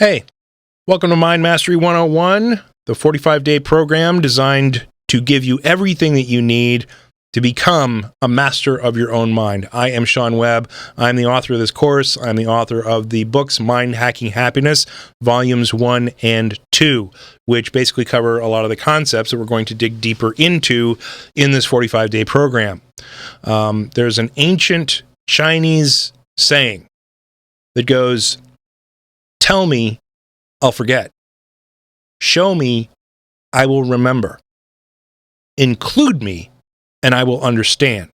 Hey, welcome to Mind Mastery 101, the 45-day program designed to give you everything that you need to become a master of your own mind. I am Sean Webb. I'm the author of this course. I'm the author of the books Mind Hacking Happiness, Volumes 1 and 2, which basically cover a lot of the concepts that we're going to dig deeper into in this 45-day program. There's an ancient Chinese saying that goes, "Tell me, I'll forget. Show me, I will remember. Include me, and I will understand."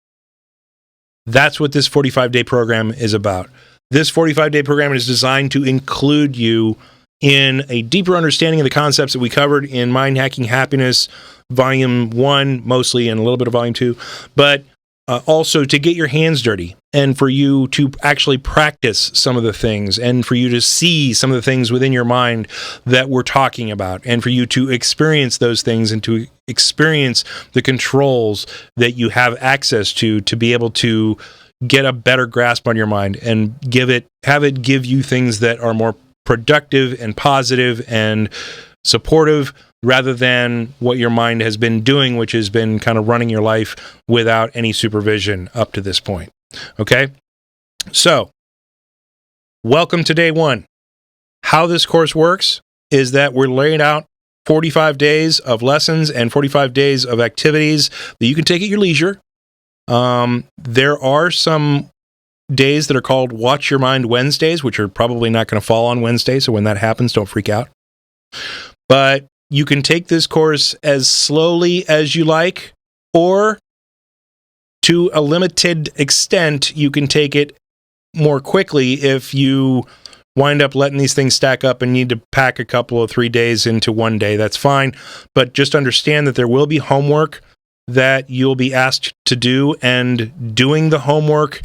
That's what this 45-day program is about. This 45-day program is designed to include you in a deeper understanding of the concepts that we covered in Mind Hacking Happiness, Volume 1, mostly, and a little bit of Volume 2, but also to get your hands dirty and for you to actually practice some of the things and for you to see some of the things within your mind that we're talking about and for you to experience those things and to experience the controls that you have access to be able to get a better grasp on your mind and have it give you things that are more productive and positive and supportive rather than what your mind has been doing, which has been kind of running your life without any supervision up to this point. Okay? So, welcome to day one. How this course works is that we're laying out 45 days of lessons and 45 days of activities that you can take at your leisure. There are some days that are called Watch Your Mind Wednesdays, which are probably not going to fall on Wednesday, so when that happens, don't freak out. But you can take this course as slowly as you like, or to a limited extent, you can take it more quickly if you wind up letting these things stack up and need to pack a couple of 3 days into one day. That's fine, but just understand that there will be homework that you'll be asked to do, and doing the homework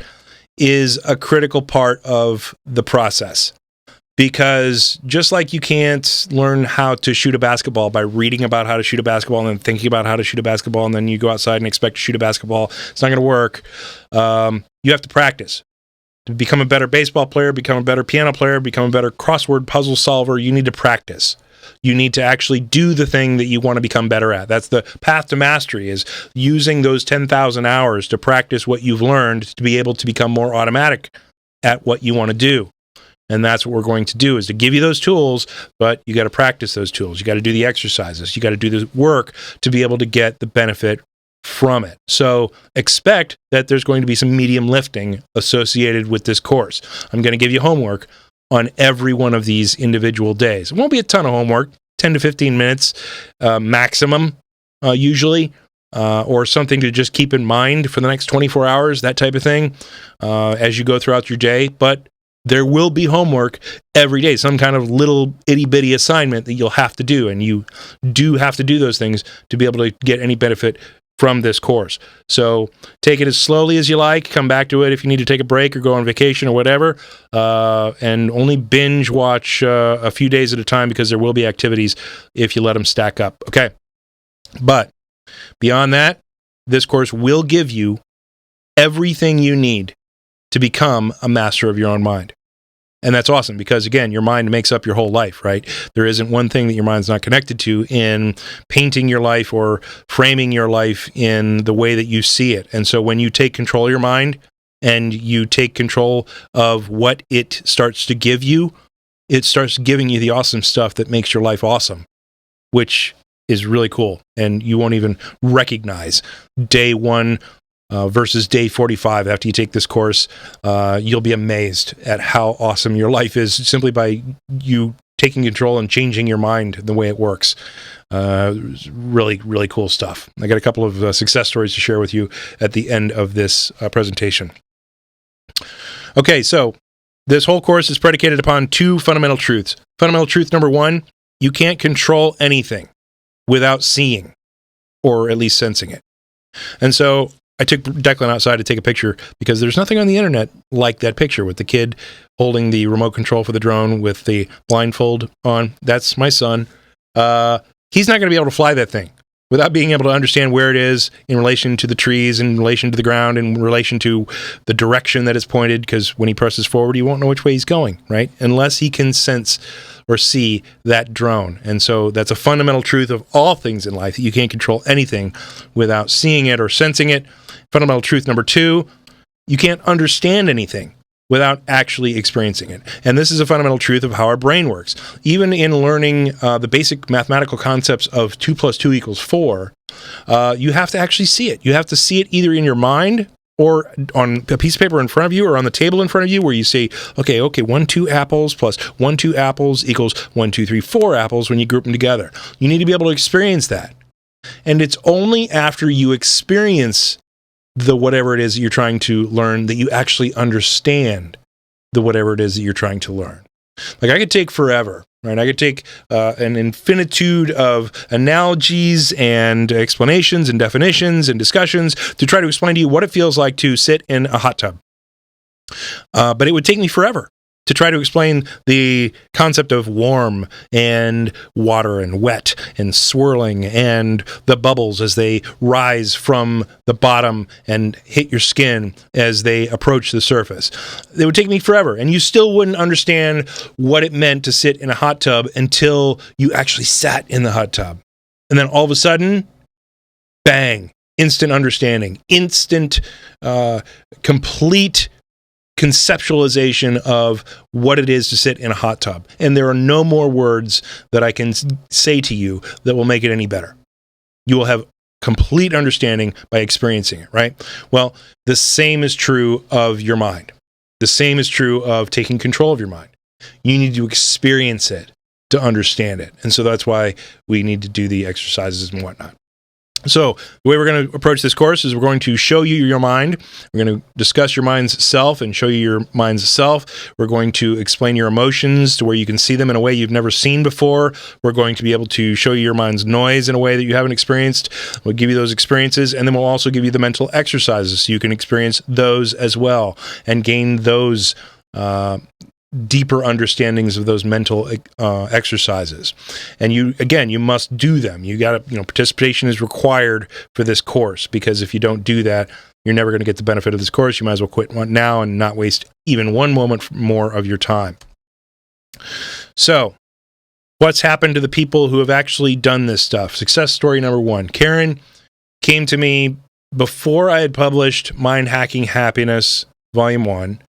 is a critical part of the process. Because just like you can't learn how to shoot a basketball by reading about how to shoot a basketball and then thinking about how to shoot a basketball and then you go outside and expect to shoot a basketball, it's not going to work. You have to practice. To become a better baseball player, become a better piano player, become a better crossword puzzle solver, you need to practice. You need to actually do the thing that you want to become better at. That's the path to mastery, is using those 10,000 hours to practice what you've learned to be able to become more automatic at what you want to do. And that's what we're going to do, is to give you those tools, but you got to practice those tools. You got to do the exercises. You got to do the work to be able to get the benefit from it. So expect that there's going to be some medium lifting associated with this course. I'm going to give you homework on every one of these individual days. It won't be a ton of homework, 10 to 15 minutes maximum, usually, or something to just keep in mind for the next 24 hours, that type of thing, as you go throughout your day. But there will be homework every day, some kind of little itty-bitty assignment that you'll have to do, and you do have to do those things to be able to get any benefit from this course. So take it as slowly as you like, come back to it if you need to take a break or go on vacation or whatever, and only binge watch a few days at a time, because there will be activities if you let them stack up. Okay, but beyond that, this course will give you everything you need to become a master of your own mind. And that's awesome, because again, your mind makes up your whole life, right? There isn't one thing that your mind's not connected to in painting your life or framing your life in the way that you see it. And so when you take control of your mind and you take control of what it starts to give you, it starts giving you the awesome stuff that makes your life awesome, which is really cool. And you won't even recognize day one versus day 45 after you take this course. You'll be amazed at how awesome your life is simply by you taking control and changing your mind the way it works. Really, really cool stuff. I got a couple of success stories to share with you at the end of this presentation. Okay, so this whole course is predicated upon two fundamental truths. Fundamental truth number one, you can't control anything without seeing, or at least sensing it. And so I took Declan outside to take a picture, because there's nothing on the internet like that picture with the kid holding the remote control for the drone with the blindfold on. That's my son. He's not going to be able to fly that thing. without being able to understand where it is in relation to the trees, in relation to the ground, in relation to the direction that it's pointed, because when he presses forward, he won't know which way he's going, right? Unless he can sense or see that drone. And so that's a fundamental truth of all things in life, that you can't control anything without seeing it or sensing it. Fundamental truth number 2, you can't understand anything without actually experiencing it. And this is a fundamental truth of how our brain works. Even in learning the basic mathematical concepts of 2 + 2 = 4, you have to actually see it. You have to see it either in your mind or on a piece of paper in front of you or on the table in front of you, where you say, okay, 1, 2 apples plus 1, 2 apples equals 1, 2, 3, 4 apples when you group them together. You need to be able to experience that. And it's only after you experience the whatever it is that you're trying to learn that you actually understand the whatever it is that you're trying to learn. Like, I could take forever, right? I could take an infinitude of analogies and explanations and definitions and discussions to try to explain to you what it feels like to sit in a hot tub. But it would take me forever to try to explain the concept of warm and water and wet and swirling and the bubbles as they rise from the bottom and hit your skin as they approach the surface. It would take me forever, and you still wouldn't understand what it meant to sit in a hot tub until you actually sat in the hot tub. And then all of a sudden, bang, instant understanding, instant, complete conceptualization of what it is to sit in a hot tub. And there are no more words that I can say to you that will make it any better. You will have complete understanding by experiencing it, right? Well, the same is true of your mind. The same is true of taking control of your mind. You need to experience it to understand it. And so that's why we need to do the exercises and whatnot. So the way we're going to approach this course is we're going to show you your mind. We're going to discuss your mind's self and show you your mind's self. We're going to explain your emotions to where you can see them in a way you've never seen before. We're going to be able to show you your mind's noise in a way that you haven't experienced. We'll give you those experiences, and then we'll also give you the mental exercises so you can experience those as well and gain those deeper understandings of those mental exercises. And you must do them. You got to, participation is required for this course, because if you don't do that, you're never going to get the benefit of this course. You might as well quit now and not waste even one moment more of your time. So, what's happened to the people who have actually done this stuff? Success story number 1. Karen came to me before I had published Mind Hacking Happiness Volume 1.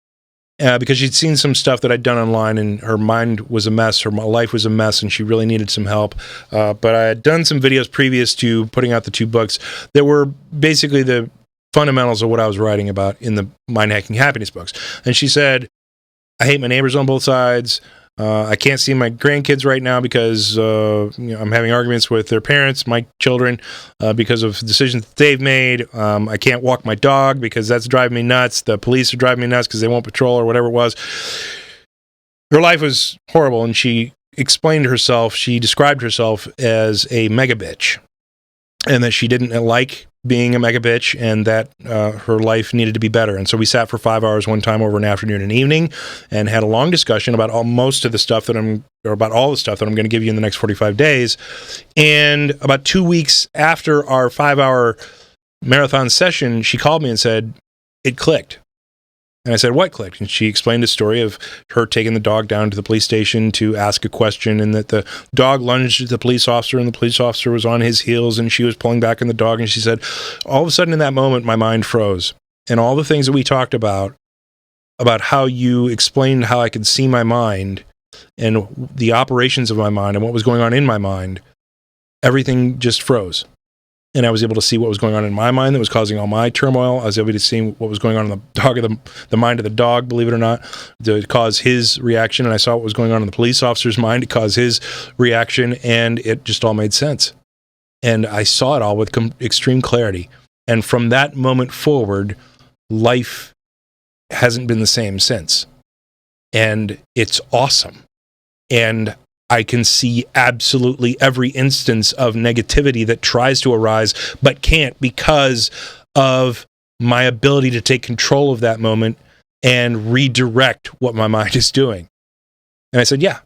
Because she'd seen some stuff that I'd done online, and her mind was a mess, her life was a mess, and she really needed some help. But I had done some videos previous to putting out the 2 books that were basically the fundamentals of what I was writing about in the Mind Hacking Happiness books. And she said, I hate my neighbors on both sides. I can't see my grandkids right now because I'm having arguments with their parents, my children, because of decisions that they've made. I can't walk my dog because that's driving me nuts. The police are driving me nuts because they won't patrol or whatever it was. Her life was horrible, and she explained herself, she described herself as a mega bitch, and that she didn't like being a mega bitch, and that her life needed to be better. And so we sat for 5 hours one time over an afternoon and evening and had a long discussion about all the stuff that I'm going to give you in the next 45 days. And about 2 weeks after our 5-hour marathon session, she called me and said, it clicked. And I said, what clicked? And she explained a story of her taking the dog down to the police station to ask a question, and that the dog lunged at the police officer, and the police officer was on his heels, and she was pulling back on the dog. And she said, all of a sudden in that moment, my mind froze. And all the things that we talked about how you explained how I could see my mind and the operations of my mind and what was going on in my mind, everything just froze. And I was able to see what was going on in my mind that was causing all my turmoil. I was able to see what was going on in the mind of the dog, believe it or not, to cause his reaction. And I saw what was going on in the police officer's mind to cause his reaction. And it just all made sense. And I saw it all with extreme clarity. And from that moment forward, life hasn't been the same since. And it's awesome. And I can see absolutely every instance of negativity that tries to arise, but can't, because of my ability to take control of that moment and redirect what my mind is doing. And I said, yeah,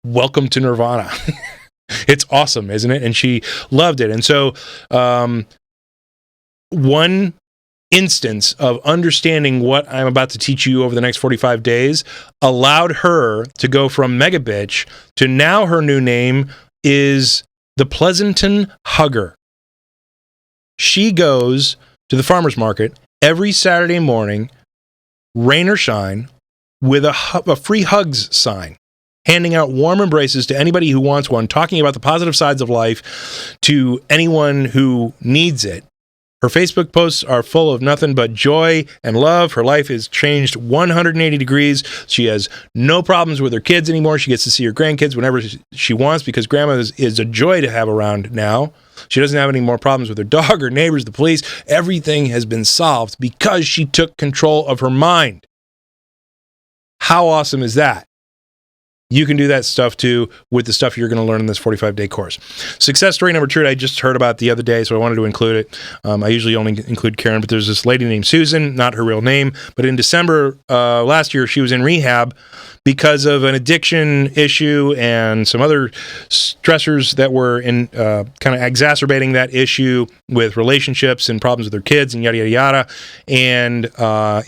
welcome to Nirvana. It's awesome, isn't it? And she loved it. And so one instance of understanding what I'm about to teach you over the next 45 days allowed her to go from Mega Bitch to now her new name is the Pleasanton Hugger. She goes to the farmer's market every Saturday morning, rain or shine, with a free hugs sign, handing out warm embraces to anybody who wants one, talking about the positive sides of life to anyone who needs it. Her Facebook posts are full of nothing but joy and love. Her life has changed 180 degrees. She has no problems with her kids anymore. She gets to see her grandkids whenever she wants because grandma is a joy to have around now. She doesn't have any more problems with her dog, her neighbors, the police. Everything has been solved because she took control of her mind. How awesome is that? You can do that stuff too with the stuff you're going to learn in this 45-day course. Success story number 2 I just heard about the other day, so I wanted to include it. I usually only include Karen, but there's this lady named Susan, not her real name, but in December last year, she was in rehab because of an addiction issue and some other stressors that were in kind of exacerbating that issue with relationships and problems with her kids and yada, yada, yada. And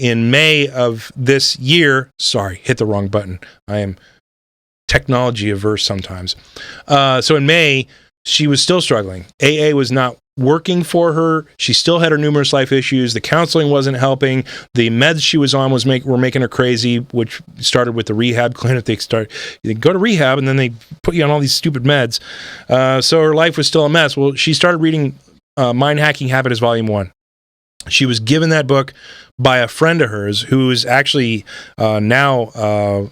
in May of this year, sorry, hit the wrong button. I am technology averse sometimes. So in May, she was still struggling. AA was not working for her. She still had her numerous life issues. The counseling wasn't helping. The meds she was on were making her crazy, which started with the rehab clinic. They go to rehab and then they put you on all these stupid meds. So her life was still a mess. Well, she started reading Mind Hacking Happiness Volume 1. She was given that book by a friend of hers who is actually now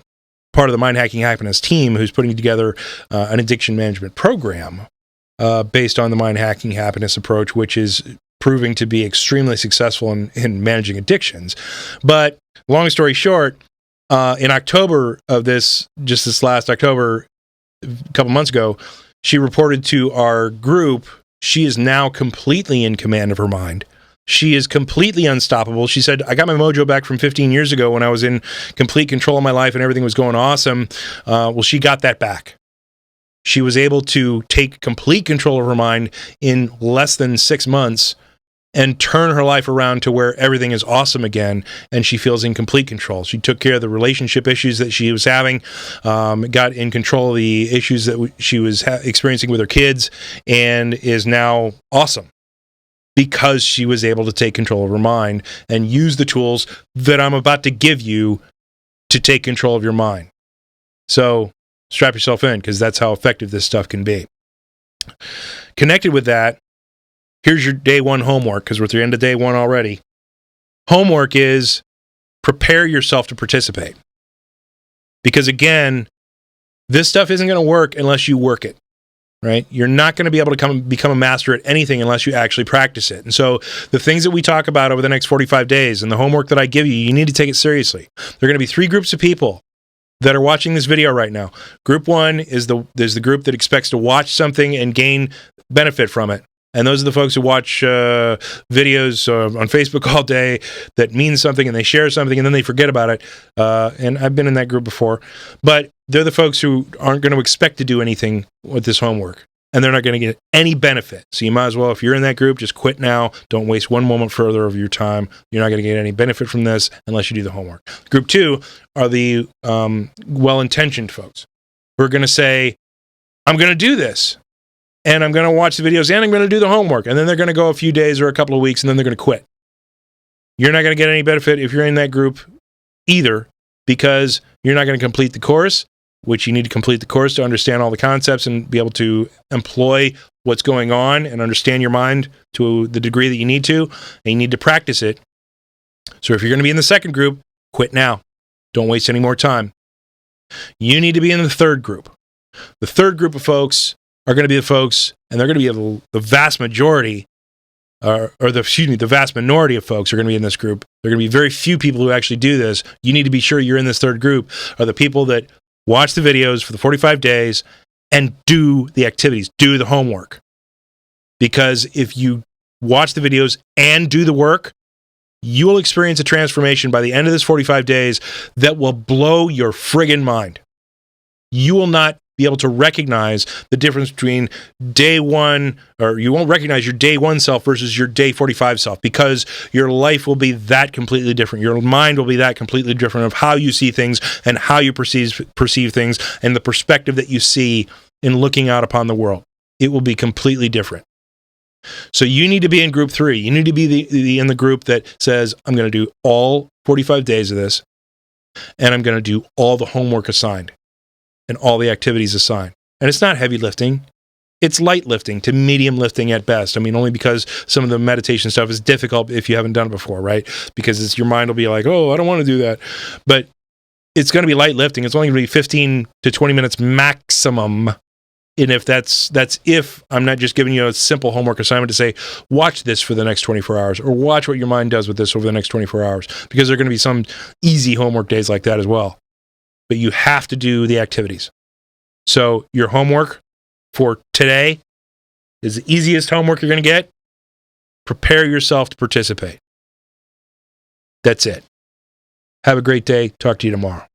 part of the Mind Hacking Happiness team, who's putting together an addiction management program based on the Mind Hacking Happiness approach, which is proving to be extremely successful in managing addictions. But long story short, in October of this last October, a couple months ago, she reported to our group she is now completely in command of her mind. She is completely unstoppable. She said, I got my mojo back from 15 years ago when I was in complete control of my life and everything was going awesome. Well, she got that back. She was able to take complete control of her mind in less than 6 months and turn her life around to where everything is awesome again, and she feels in complete control. She took care of the relationship issues that she was having, got in control of the issues that she was experiencing with her kids, and is now awesome, because she was able to take control of her mind and use the tools that I'm about to give you to take control of your mind. So strap yourself in, because that's how effective this stuff can be. Connected with that, here's your day 1 homework, because we're at the end of day 1 already. Homework is prepare yourself to participate. Because again, this stuff isn't going to work unless you work it. Right? You're not going to be able to become a master at anything unless you actually practice it. And so the things that we talk about over the next 45 days and the homework that I give you, you need to take it seriously. There are going to be 3 groups of people that are watching this video right now. Group 1 is the group that expects to watch something and gain benefit from it. And those are the folks who watch videos on Facebook all day that mean something, and they share something and then they forget about it. And I've been in that group before. But they're the folks who aren't going to expect to do anything with this homework, and they're not going to get any benefit. So you might as well, if you're in that group, just quit now. Don't waste one moment further of your time. You're not going to get any benefit from this unless you do the homework. Group 2 are the well-intentioned folks who are going to say, I'm going to do this, and I'm going to watch the videos, and I'm going to do the homework. And then they're going to go a few days or a couple of weeks, and then they're going to quit. You're not going to get any benefit if you're in that group either, because you're not going to complete the course, which you need to complete the course to understand all the concepts and be able to employ what's going on and understand your mind to the degree that you need to, and you need to practice it. So if you're going to be in the second group, quit now. Don't waste any more time. You need to be in the third group. The third group of folks are going to be the folks, and they're going to be the vast majority, the vast minority of folks are going to be in this group. There are going to be very few people who actually do this. You need to be sure you're in this third group, are the people that watch the videos for the 45 days and do the activities, do the homework. Because if you watch the videos and do the work, you will experience a transformation by the end of this 45 days that will blow your friggin' mind. You will not be able to recognize the difference between day one, or you won't recognize your day one self versus your day 45 self, because your life will be that completely different. Your mind will be that completely different of how you see things and how you perceive things and the perspective that you see in looking out upon the world. It will be completely different. So you need to be in group 3. You need to be in the group that says, I'm going to do all 45 days of this, and I'm going to do all the homework assigned and all the activities assigned. And it's not heavy lifting. It's light lifting to medium lifting at best. I mean, only because some of the meditation stuff is difficult if you haven't done it before, right? Because your mind will be like, oh, I don't want to do that. But it's going to be light lifting. It's only going to be 15 to 20 minutes maximum. And if that's if I'm not just giving you a simple homework assignment to say, watch this for the next 24 hours, or watch what your mind does with this over the next 24 hours, because there are going to be some easy homework days like that as well. But you have to do the activities. So your homework for today is the easiest homework you're going to get. Prepare yourself to participate. That's it. Have a great day. Talk to you tomorrow.